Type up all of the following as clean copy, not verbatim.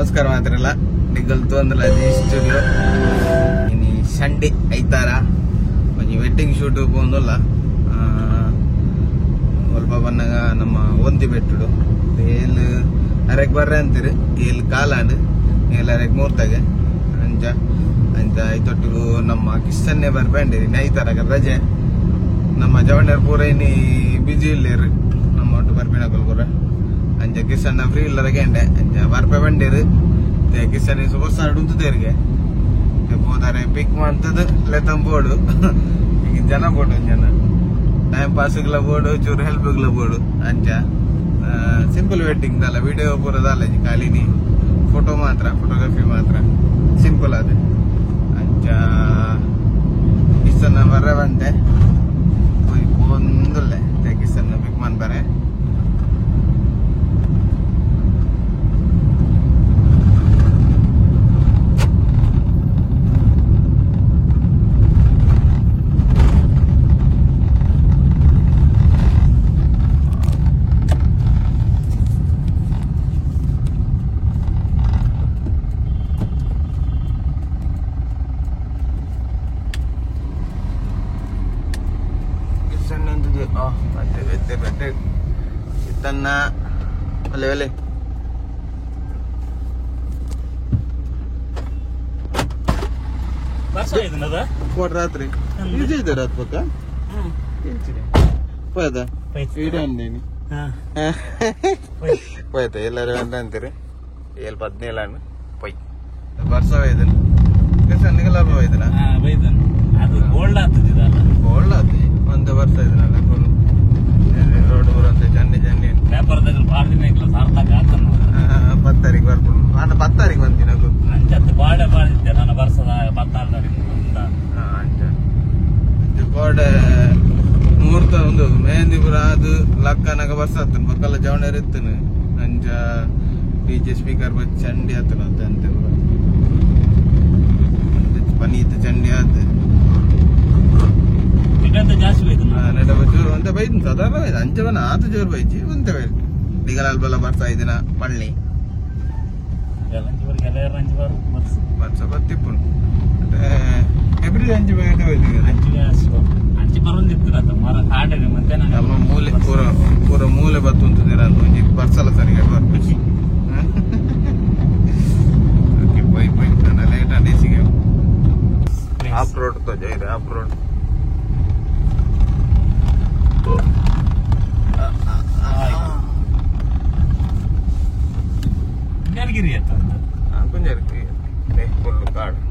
ನಮಸ್ಕಾರ ಮಾತ್ರಲ್ಲ ನಿಗಲ್ತು ಅಂದಲ್ಲ G studio ಇನ್ನು ಸಂಡೇ ಐತಾರ ಒಂಜಿ ವೆಡ್ಡಿಂಗ್ ಶೂಟ್ ಪೋಂದಲ್ಲ ಸ್ವಲ್ಪ ಬನ್ನಾಗ ನಮ್ಮ ಒಂದಿ ಬೆಟ್ಟುಡು ಏಲ್ ಅರೆಗ್ ಬರ್ರೆ ಅಂತೀರಿ ಏಲ್ ಕಾಲಾಂಡ್ ಏಲ್ ಅರೆಗ್ ಮೂರ್ತಾಗೆ ಅಂಚ ಅಂಚ ಐತೊಟ್ಟಿಗೂ ನಮ್ಮ ಕಿಸ್ತನ್ನೇ ಬರ್ಬೇಂಡಿರಿ ಐತಾರಾಗ ರಜೆ ನಮ್ಮ ಜವಣ್ಣರ್ ಪೂರ ಇನಿ ಬಿಜಿ ಇಲ್ಲೇರು ನಮ್ಮ ಒಟ್ಟು ಬರ್ಬೇಣಕಲ್ ಪೂರ ಅಂಚ ಕಿಸನ್ನ ಫ್ರೀ ಇಲ್ಲರಗೆಂಡೆ ಅಂಚ ಬರ್ಪೆ ಬಂಡಿರು ಕಿಸನ್ ಸುಬಸ್ಸಾಡು ಉಂತದೇರಿಗೆ ಹೋದಾರೆ ಪಿಕ್ ಮಾಡ್ತದ ಲೆತಂ ಬೋಡು ಈಗ ಜನ ಬೋಡು ಜನ ಟೈಮ್ ಪಾಸ್ಗಳ ಬೋಡು ಚೂರು ಹೆಲ್ಪ್ಗಳ ಬೋಡು ಅಂಚ ಸಿಂಪಲ್ ವೆಡ್ಡಿಂಗ್ ದಲ್ಲ ವಿಡಿಯೋ ಪೂರದಲ್ಲ ಖಾಲಿನಿ ಫೋಟೋ ಮಾತ್ರ ಫೋಟೋಗ್ರಫಿ ಮಾತ್ರ ಸಿಂಪಲ್ ಅದೇ ಅಂಚ ಕಿಸನ್ನ ಬರ್ರೆ ಬಂಡೆ ಒಂದುಲ್ಲೆ ಕಿಸನ್ನ ಪಿಕ್ ಮಾಡ್ಬಾರೆ ಇತ್ತನ್ನ ಒಲೆ ಒಲೆ ರಾತ್ರಿ ವಿಜಯ್ ರಾತ್ ಪಕ್ಕ పోయదా వీడండి పోయితే ಎಲ್ಲರೂ ಅಂತೀರಿ 17 పోయి ವರ್ಷ ಹೋಯ್ದನು ಸಣ್ಣಗೆ ಲಾಭ ಹೋಯ್ದನ ಗೋಲ್ಡ್ ಆಗ್ತದೆ ಒಂದು ವರ್ಷ ಇದನ್ನಲ್ಲ ರೋಡ್ ಊರಂತ ಜನ್ನಿ ಜನ್ನಿ ವ್ಯಾಪಾರದಾಗ ಭಾಳ ದಿನ ಇಲ್ಲ ಸಾರ್ಥಕ ಆಗ್ತಾನ 10 ತಾರೀಕು ಬರ್ಕೊಂಡು ನಾನು 10 ತಾರೀಕು ಬಂತೀನಿ ಅದು ಅಂಚತ್ತು ಬಾಡೆ ಬಾಳಿದ್ದೆ ನನ್ನ ವರ್ಷದ 14 ತಾರೀಕು ಅಂಚ ಬಾಡೆ ಮುಹೂರ್ತ ಒಂದು ಮೆಹಂದಿಪುರ ಅದು ಲಕ್ಕನಾಗ ಬರ್ಸ ಆತನ ಮಕ್ಕಳ ಜವಣರ್ ಇತ್ತನು ಅಂಚ ಡಿಜೆ ಸ್ಪೀಕರ್ ಬಚ್ಚ ಚಂಡಿ ಆತನ ಅಂತ ಪನೀತ್ ಚಂಡಿ ಆತ ಜೋರು ಅಂತ ಬೈದ್ ಸಾಧಾರಣ ಬೈದ್ ಅಂಚವನ ಆತ ಜೋರು ಬೈಚಿ ಒಂತ ಬೈದ್ ದಿಗಲಾಲ್ ಬಲ ಬರ್ತಾ ಇದಿನ ಪಳ್ಳಿ ಬರ್ಸ ಬತ್ತಿಪ್ಪುನು ಎಬ್ರಿ ಅಂಚು ಬೈದ ನಮ್ಮ ಮೂಲೆ ಪೂರ ಮೂಲೆ ಬತ್ತು ಅಂತದಿರ ಅಂತ ಒಂಜಿ ಬರ್ಸಲ್ಲ ಸರಿಗೆ ಬರ್ಬೇಕು ಪೈ ಪೈ ನನ್ನ ಲೇಟ್ ಡೇಸಿಗೆ ಆಫ್ ರೋಡ್ ತೋಜ ಇದೆ of road Kunjaragiri Kunjaragiri full ಕಾಡು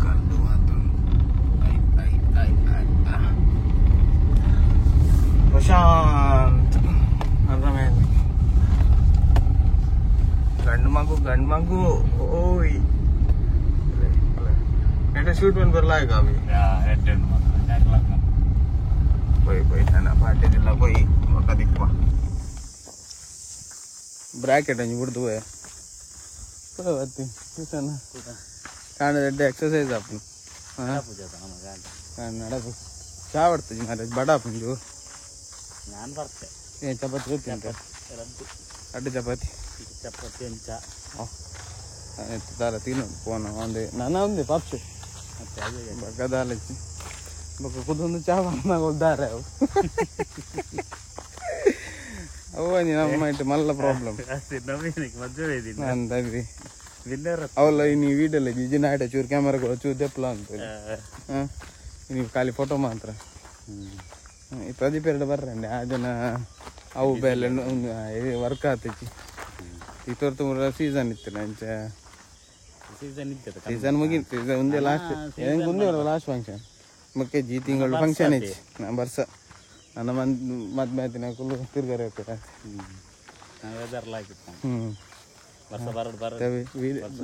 ಕಲ್ಲು ಮಾತು ಪ್ರಶಾಂತ್ ಆರಾಮೇನು ಗಂಡು ಮಗು ಓಯ್ ಎಂಟ ಶೂಟ್ ಬಂದು ಬರ್ಲಾಗ ಅವಿ పోయి నా పార్టీ జిల్లా పోయి ఒక దిక్కు బ్రాకెట్ అని ಬಿಡ್ದು చూసాను కానీ రెడ్డి ఎక్సర్సైజ్ అప్పుడు ನಡಪು ಚಾ ಬರ್ತದೆ ಮಾರೆ ಬಡ ಪುಂಜು ನಾನು ಬರ್ತೆ ಏನು ಚಪಾತಿ ಗೊತ್ತಿಂತ ಅಡ್ಡು ಚಪಾತಿ ಅಂಚ ಆಯ್ತು ದಾರ ತಿನ್ನೋದು ಫೋನ್ ಒಂದೇ ನಾನು ಒಂದೇ ಪಾಪ್ಸು ಬಗ್ಗದಾಲಚ್ಚಿ ಬೊಕ್ಕ ಕುದೊಂದು ಚಾ ಬಂದಾಗ ಉದ್ದಾರೆ ಅವು ನಮ್ಮ ಇಟ್ಟು ಮಲ್ಲ ಪ್ರಾಬ್ಲಮ್ ಅಂದ್ರಿ ಅವಲ್ಲ ನೀವು ವೀಡಲ್ಲ ಜಿಜಿನ ಆಟ ಚೂರು ಕ್ಯಾಮರಾ ಚೂರು ದೆಪ್ಪಲ ಅಂತ ನೀವು ಖಾಲಿ ಫೋಟೋ ಮಾತ್ರ ಈ ಪ್ರದೀಪ್ ಎರಡು ಬರ್ರಂడి ಆ ಜನ ಅವು ಬೇಲೆ ವರ್ಕ್ ಆತೈತಿ ಈ ತೋರ್ತು ಸೀಸನ್ ಇತ್ತು ಅಂಚ ಸೀಸನ್ ಮುಗಿತು ಸೀಸನ್ ಒಂದೇ ಲಾಸ್ಟ್ ಹೆಂಗೆ ಒಂದೇ ಲಾಸ್ಟ್ ಫಂಕ್ಷನ್ ಮಕ್ಕೆ ಜಿ ತಿಂಗಳು ಫಂಕ್ಷನ್ ಐತಿ ನಾ ಬರ್ಸ ನನ್ನ ಮದ್ಮೆ ಆಯ್ತಿನ ಕುಲ್ಲು ತಿರ್ಗಾರ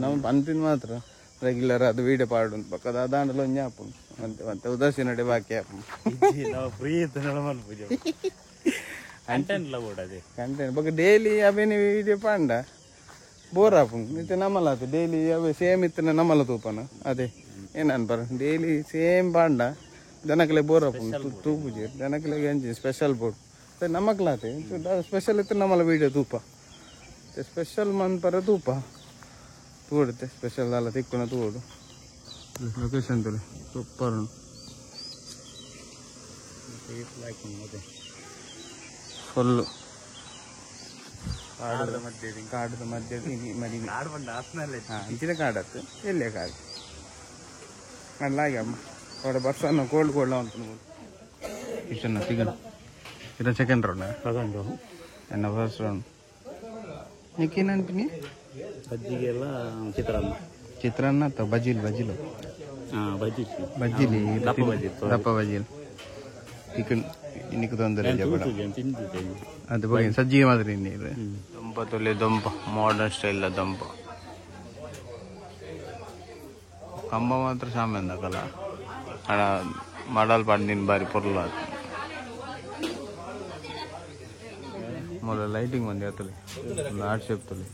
ನಾವು ಅಂತಿನ ಮಾತ್ರ ರೆಗ್ಯುಲರ್ ಅದು ವೀಡಿಯೋ ಪಾಡು ಪಕ್ಕದ ದಾಂಡಲು ಒಂಜಿ ಆಪು ಮತ್ತೆ ಉದಾಸಿ ನಡೆ ಬಾಕಿ ಆಪು ಕಂಟೆಂಟ್ ಬೊಕ್ಕ ಡೈಲಿ ಅವೇನಿ ವೀಡಿಯೋ ಪಾಂಡ ಬೋರ್ ಆಪು ಇತ್ತೆ ನಮ್ಮಲ್ಲ ಆತು ಡೈಲಿ ಅವೇ ಸೇಮ್ ಇತ್ತನ ನಮ್ಮಲ್ಲ ತೂಪನ ಅದೇ ಏನ್ ಬರ ಡೈಲಿ ಸೇಮ್ ಪಾಂಡ ಜನಕಲೆ ಬೋರ್ ಆಪು ತೂಪುಜಿ ಜನಕಲೆ ಎಂಜಿ ಸ್ಪೆಷಲ್ ಬೋರ್ಡ್ ನಮ್ಮಕ್ಲಾತೆ ಸ್ಪೆಷಲ್ ಇತ್ತು ನಮ್ಮಲ್ಲ ವೀಡಿಯೋ ತೂಪ ಸ್ಪೆಷಲ್ ಮನ್ಪರ ತೂಪ ತೂಡುತ್ತೆ ಸ್ಪೆಷಲ್ ಅಲ್ಲ ತಿಕ್ಕುನ ತೂಡು ಲೊಕೇಶನ್ ತುಳಿ ಸೂಪರ್ ಉಂಟು ಫುಲ್ಲು ಕಾಡದ ಮಧ್ಯೆ ಮರಿ ಇಂಚಿನ ಕಾಡತ್ತು ಎಲ್ಲೇ ಕಾಡು ಅಲ್ಲಾಗಿ ಅಮ್ಮ ಅವರ ಬರ್ಸನ್ನು ಕೋಲ್ಡ್ ಉಂಟು ಕಿಶನ್ ಸಿಗಣ ಇದು ಸೆಕೆಂಡ್ ರೌಂಡ್ ಎನ್ನ ಫಸ್ಟ್ ರೌಂಡ್ ನೀಕೇನು ಅನ್ಪಿನಿ ಬಜ್ಜಿಗೆಲ್ಲ ಚಿತ್ರಾನ್ನ ಅಥವಾ ಬಜ್ಜಿಲು ಬಜ್ಜಿಲಿ ದಪ್ಪ ಬಜ್ಜಿಲು ಚಿಕನ್ ಇನ್ನಿಕ್ಕೆ ತೊಂದರೆ ಅದು ಬಗ್ಗೆ ಸಜ್ಜಿಗೆ ಮಾತ್ರ ನೀರು ದೊಂಪ ತೊಲೆ ದೊಂಪ ಮಾಡರ್ನ್ ಸ್ಟೈಲ್ ದೊಂಪ ಕಂಬ ಮಾತ್ರ ಸಾಮಾನ್ಯ ಕಲ ಅಡ ಮಾಡಲ್ ಪಾಡಿನ ಬಾರಿ ಪೊರ್ಲ ಮೊದಲ ಲೈಟಿಂಗ್ ಬಂದು ಹೇಳ್ತದೆ ಒಂದು ಆರ್ಟ್ ಶೇಪ್ ತಲೆ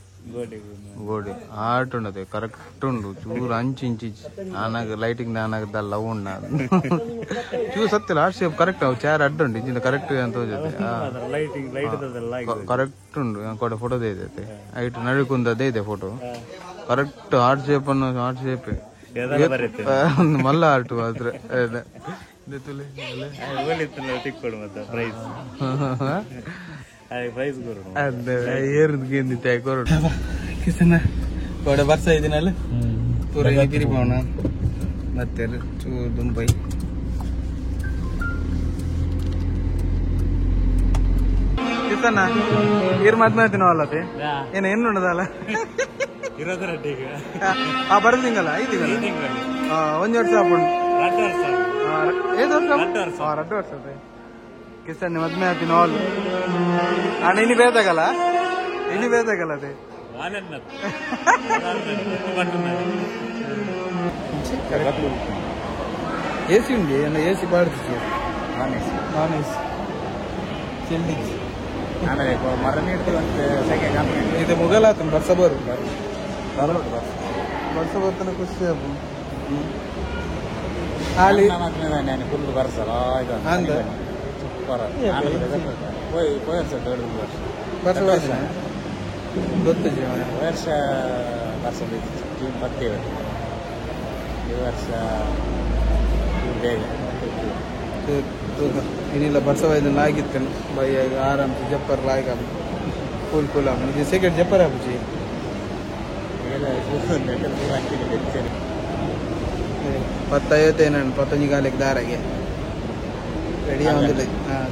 ಗೋಡೆ ಆರ್ಟ್ ಉಂಡದೆ ಕರೆಕ್ಟ್ ಉಂಡು ಚೂರು ಇಂಚಿ ನಾನಾಗ ಲೈಟಿಂಗ್ ನಾನಾಗದ ಲವ್ ಉಂಡ ಚೂರು ಸತ್ತಿಲ್ಲ ಆರ್ಟ್ ಶೇಪ್ ಕರೆಕ್ಟ್ ಅವು ಚೇರ್ ಅಡ್ಡ ಉಂಟು ಇಂಚಿನ ಕರೆಕ್ಟ್ ಅಂತ ಕರೆಕ್ಟ್ ಉಂಡು ಕೊಡ ಫೋಟೋದೇ ಇದೆ ಐಟ್ ನಡುಕುಂದದೇ ಇದೆ ಫೋಟೋ ಕರೆಕ್ಟ್ ಆರ್ಟ್ ಶೇಪ್ ಅನ್ನೋ ಆರ್ಟ್ ಶೇಪ್ ಮಲ್ಲ ಆರ್ಟ್ ಮಾತ್ರ ಕಿಸನ ಕೊಡ ಬರ್ಸ ಇದೀನಲ್ಲ ಪೂರ ಗಿರಿ ಪವನ ಮತ್ತೆ ಚೂ ದುಂಬೈ ಕಿಸನ ಏರ್ ಮಾತನಾಡ್ತೀನೋ ಅಲ್ಲತೆ ಏನ ಏನುಂಡದಲ್ಲ ಬರದಿಂಗಲ್ಲ 5 ತಿಂಗಳು 1 ವರ್ಷ ಎರಡು ವರ್ಷ ಕಿಸನ್ ಮದ್ಮೆ ಆತೀನಿ ಹಾಲ್ ಅಣ್ಣ ಇನ್ನು ಬೇದಾಗಲ್ಲ ಅದೇ ಎಸಿ ಉಂಡಿ ಎಸಿ ಬಾಡ್ತಿ ನಾನ್ ಎಸಿ ಇದು ಮುಗಲಾತ ಬರ್ಸ ಬರ್ತನ ಖುಷಿ ಹಾಲಿ ಫುಲ್ ಬರ್ಸಲ್ಲ ವರ್ಷ ಗೊತ್ತು ವರ್ಷ ಜೂನ್ 10 ಈ ವರ್ಷ ಬೇಗ ಇನ್ನಿಲ್ಲ ಬರ್ಸವ ಇದನ್ನ ಆಗಿತ್ತೇನೆ ಬೈ ಆರಾಮ್ ಜಪ್ಪರ್ ಲಾಗ ಕೂಲ್ ಇದು ಸೆಕೆಂಡ್ ಜಪ್ಪರ್ ಆಗುಚಿ 15 ಕಾಲಕ್ಕೆ ದಾರಾಗೆ ರೆಡಿ ಆಗೋದಿಲ್ಲ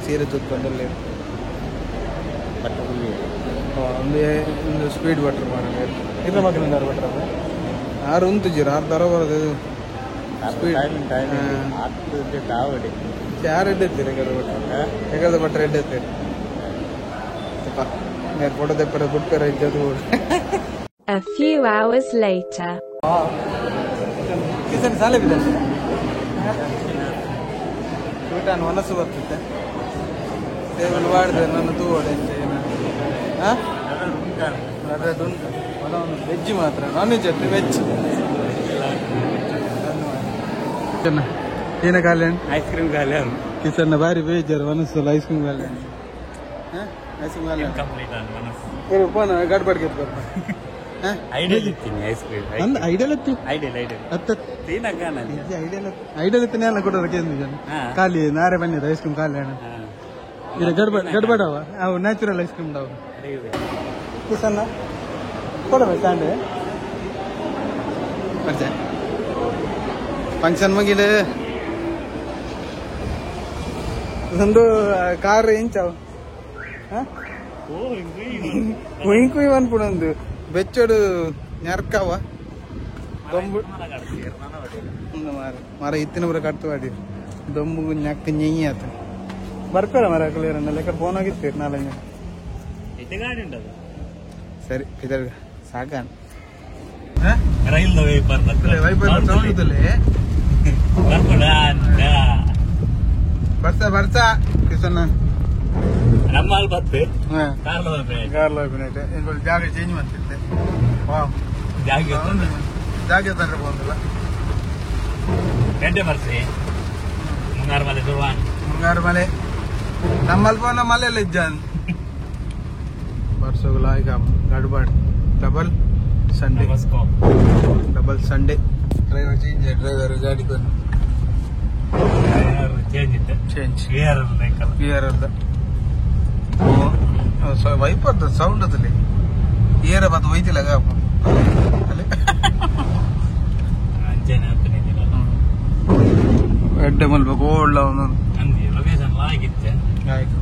ಸೀರೆ ತುತ್ಕೊಂಡಲ್ಲಿ ಒಂದು ಸ್ಪೀಡ್ ಬಟ್ರ್ ಮಾಡಿ ಇದ್ರ ಮಕ್ಕಳಿಂದ ಬಟ್ರ 6 ಉಂಟು 6 ತರ ಬರೋದು ಸ್ಪೀಡ್ ಯಾರು ಎಡ್ಡೆತ್ತೀರಿ ಹೆಗದ ಬಟ್ರೆ ಎಡ್ಡೆತ್ತೀರಿ ಫೋಟೋ ತೆಪ್ಪರ ಬಿಟ್ಪೇರ ಇದ್ದದು A few hours later. ಕಿಸನ್ ಸಾಲೆ ಬಿದ್ದ ಊಟನ ಮನಸ್ಸು ಬರ್ತಿದ್ದೆ ಟೇಬಲ್ ಮಾಡಿದೆ ನನ್ನ ತೂವಡೆ ವೆಜ್ ಮಾತ್ರ ನಾನ್ ವೆಜ್ ಅಲ್ಲ ವೆಜ್ ಏನ ಖಾಲಿ ಐಸ್ ಕ್ರೀಮ್ ಖಾಲಿ ಕಿಸನ್ನ ಬಾರಿ ಬೇಜಾರು ಮನಸ್ಸಲ್ಲ ಐಸ್ ಕ್ರೀಮ್ ಖಾಲಿ ಐಸ್ ಕ್ರೀಮ್ ಖಾಲಿ ಫೋನ್ ಗಡ್ಬಡ್ಗೆ ಐಡಿಯಲ್ ಇತ್ತೀನಿ ಐಸ್ ಕ್ರೀಮ್ ಐಡಿಯಲ್ ಇತ್ತನೇ ಅಲ್ಲ ಕೊಡೋದಕ್ಕೆ ಖಾಲಿ ನಾರೇ ಬಂದಿದೆ ಐಸ್ ಕ್ರೀಮ್ ಖಾಲಿ ಅಣ್ಣ ಇದು ಗಡ್ಬಡವ ಅವು ನ್ಯಾಚುರಲ್ ಐಸ್ ಕ್ರೀಮ್ ಅವು ಕಿಸನ್ನ ಕೊಡಬೇಕು ಸ್ಟ್ಯಾಂಡ್ ಫಂಕ್ಷನ್ ಮುಗಿಲೆ ಒಂದು ಕಾರ್ ಇಂಚಾವು ಕುಯ್ ಅನ್ಬಿಡೊಂದು ಬೆಚ್ಚೋಡು ನೆರ್ಕವ ಮರ ಇತ್ತಿನ ಬರ ಕಟ್ಟು ಮಾಡಿ ದೊಂಬು ನೆಕ್ಕ ನೆಯ್ಯಿ ಆತ ಬರ್ತಾರ ಮರ ಕ್ಲಿಯರ್ ಲೆಕ್ಕ ಫೋನ್ ಆಗಿರ್ತೀರಿ ನಾಳೆ ಸರಿ ಇದರ ಸಾಕಾನ ರೈಲ್ ಬರ್ಸ ಕಿಸನ್ನ ನಮ್ಮಲ್ಲಿ ಬತ್ತೆ ಜಾಗ ಚೇಂಜ್ ಮಾಡ್ತಿದ್ದೆ ಜಾಗ ತಂದ್ರೆ ಬಂದಿಲ್ಲ ಗಂಟೆ ಬರ್ಸಿ ಮುಂಗಾರು ಮಲೆ ನಮ್ಮಲ್ಲಿ ಮಲೆಯಲ್ಲಿ ಇದ್ದ वर्षों लायक गड़बड़ डबल संडे नमस्कार डबल संडे ड्राइवर चेंज है ड्राइवर गाड़ी को ಚೇಂಜ್ ಇತ್ತೆ चेंज ಕ್ಲಿಯರ್ ಬೇಕಲ್ಲ ಕ್ಲಿಯರ್ ಅದ ವೈಪರ್ ಸೌಂಡ್ ಅದಲ್ಲಿ ಏರ ಬತ್ತು ಒಯ್ತಿಲ್ಲ ಅಲ್ಲಿ ಅಂಚೆನೆ ಆಗ್ತಾನಿದ್ದಿಲ್ಲ ಎಡ್ಡೆ ಮಲ್ಬೇಕು ಓಡ್ಲ ಅವನು ಅಂದಿ ಲೊಕೇಶನ್ ಆಗಿತ್ತೆ ಆಯ್ತು